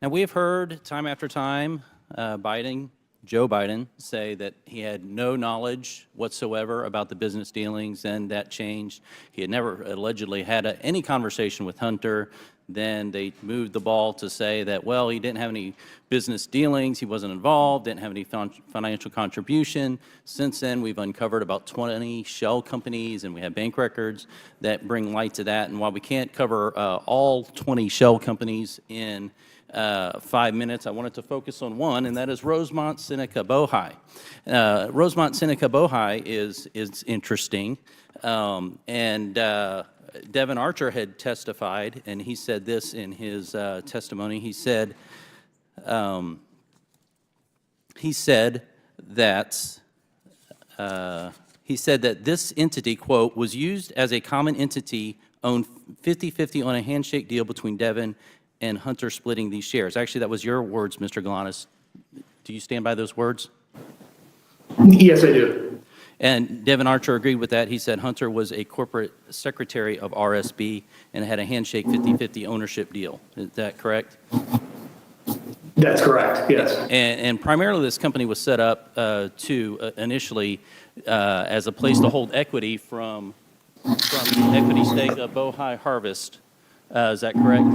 Now, we've heard time after time Joe Biden, say that he had no knowledge whatsoever about the business dealings, and that changed. He had never allegedly had any conversation with Hunter. Then they moved the ball to say that, well, he didn't have any business dealings, he wasn't involved, didn't have any financial contribution. Since then, we've uncovered about 20 shell companies, and we have bank records that bring light to that. And while we can't cover all 20 shell companies in 5 minutes, I wanted to focus on one, and that is Rosemont Seneca Bohai. Rosemont Seneca Bohai is interesting, and Devin Archer had testified, and he said this in his testimony. He said that this entity, quote, was used as a common entity, owned 50-50 on a handshake deal between Devin and Hunter splitting these shares. Actually, that was your words, Mr. Galanis. Do you stand by those words? Yes, I do. And Devin Archer agreed with that. He said Hunter was a corporate secretary of RSB and had a handshake 50-50 ownership deal. Is that correct? That's correct, yes. And primarily this company was set up initially as a place to hold equity from the equity stake of Bohai Harvest. Is that correct?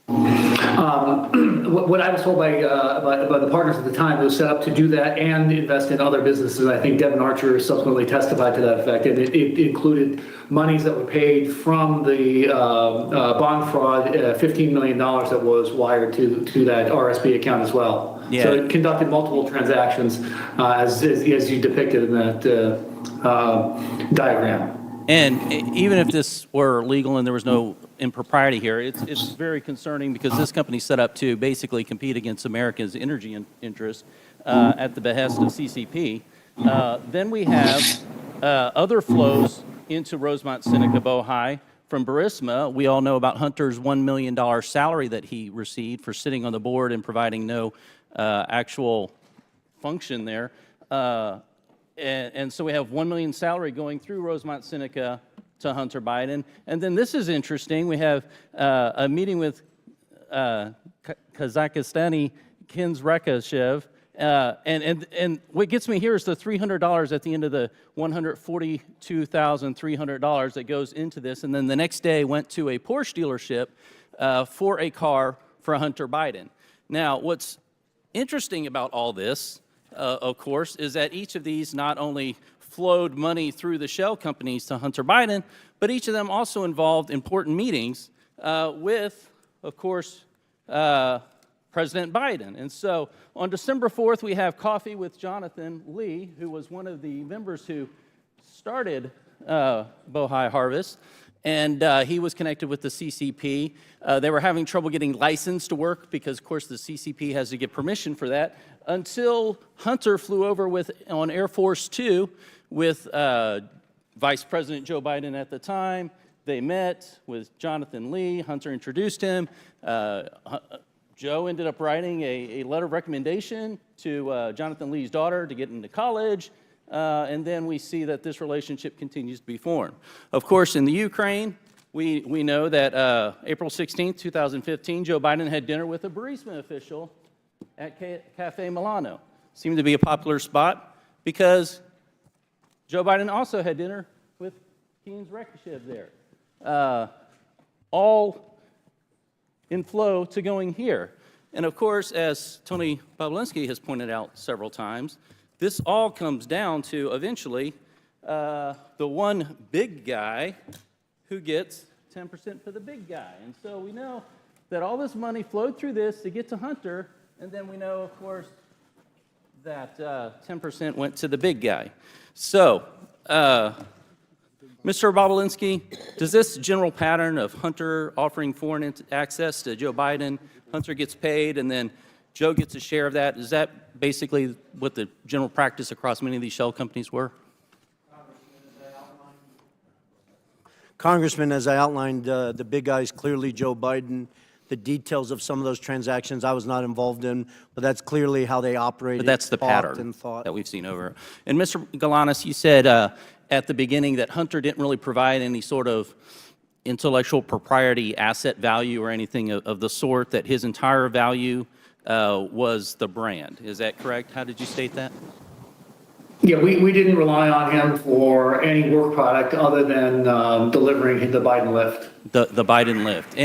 What I was told by the partners at the time, it was set up to do that and invest in other businesses. I think Devin Archer subsequently testified to that effect, and it included monies that were paid from the bond fraud, $15 million that was wired to that RSB account as well. Yeah. So it conducted multiple transactions as you depicted in that diagram. And even if this were legal and there was no impropriety here, it's very concerning because this company's set up to basically compete against America's energy interests at the behest of CCP. Then we have other flows into Rosemont Seneca Bohai from Burisma. We all know about Hunter's $1 million salary that he received for sitting on the board and providing no actual function there. And so we have $1 million salary going through Rosemont Seneca to Hunter Biden. And then this is interesting. We have a meeting with Kazakhstani Kins Rekashev. And what gets me here is the $300 at the end of the $142,300 that goes into this. And then the next day went to a Porsche dealership for a car for Hunter Biden. Now, what's interesting about all this, of course, is that each of these not only flowed money through the shell companies to Hunter Biden, but each of them also involved important meetings with, of course, President Biden. And so on December 4th, we have coffee with Jonathan Lee, who was one of the members who started Bohai Harvest, and he was connected with the CCP. They were having trouble getting licensed to work because, of course, the CCP has to get permission for that, until Hunter flew over on Air Force Two with Vice President Joe Biden at the time. They met with Jonathan Lee. Hunter introduced him. Joe ended up writing a letter of recommendation to Jonathan Lee's daughter to get into college. And then we see that this relationship continues to be formed. Of course, in the Ukraine, we know that April 16th, 2015, Joe Biden had dinner with a Burisma official at Cafe Milano. Seemed to be a popular spot because Joe Biden also had dinner with Kins Rekashev there. All in flow to going here. And of course, as Tony Pawlinski has pointed out several times, this all comes down to eventually the one big guy who gets 10% for the big guy. And so we know that all this money flowed through this to get to Hunter, and then we know, of course, that 10% went to the big guy. So, Mr. Bobulinski, does this general pattern of Hunter offering foreign access to Joe Biden, Hunter gets paid, and then Joe gets a share of that, is that basically what the general practice across many of these shell companies were? Congressman, as I outlined, the big guys, clearly Joe Biden. The details of some of those transactions I was not involved in, but that's clearly how they operated. But that's the pattern that we've seen over. And Mr. Galanis, you said at the beginning that Hunter didn't really provide any sort of intellectual propriety asset value or anything of the sort, that his entire value was the brand. Is that correct? How did you state that? Yeah, we didn't rely on him for any work product other than delivering the Biden lift. The Biden lift.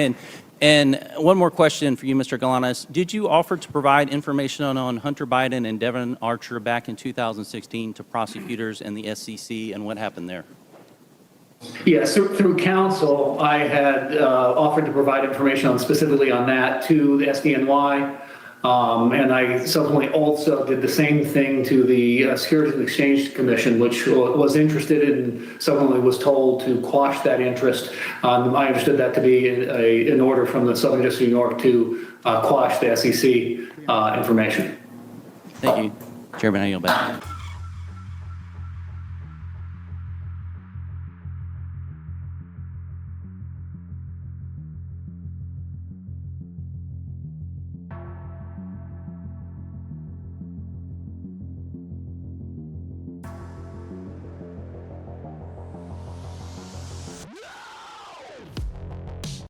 And one more question for you, Mr. Galanis. Did you offer to provide information on Hunter Biden and Devin Archer back in 2016 to prosecutors and the SEC, and what happened there? Yes, through counsel, I had offered to provide information specifically on that to the SDNY. And I subsequently also did the same thing to the Securities and Exchange Commission, which was interested in, subsequently was told to quash that interest. I understood that to be an order from the Southern District of New York to quash the SEC information. Thank you. Chairman, I yield back.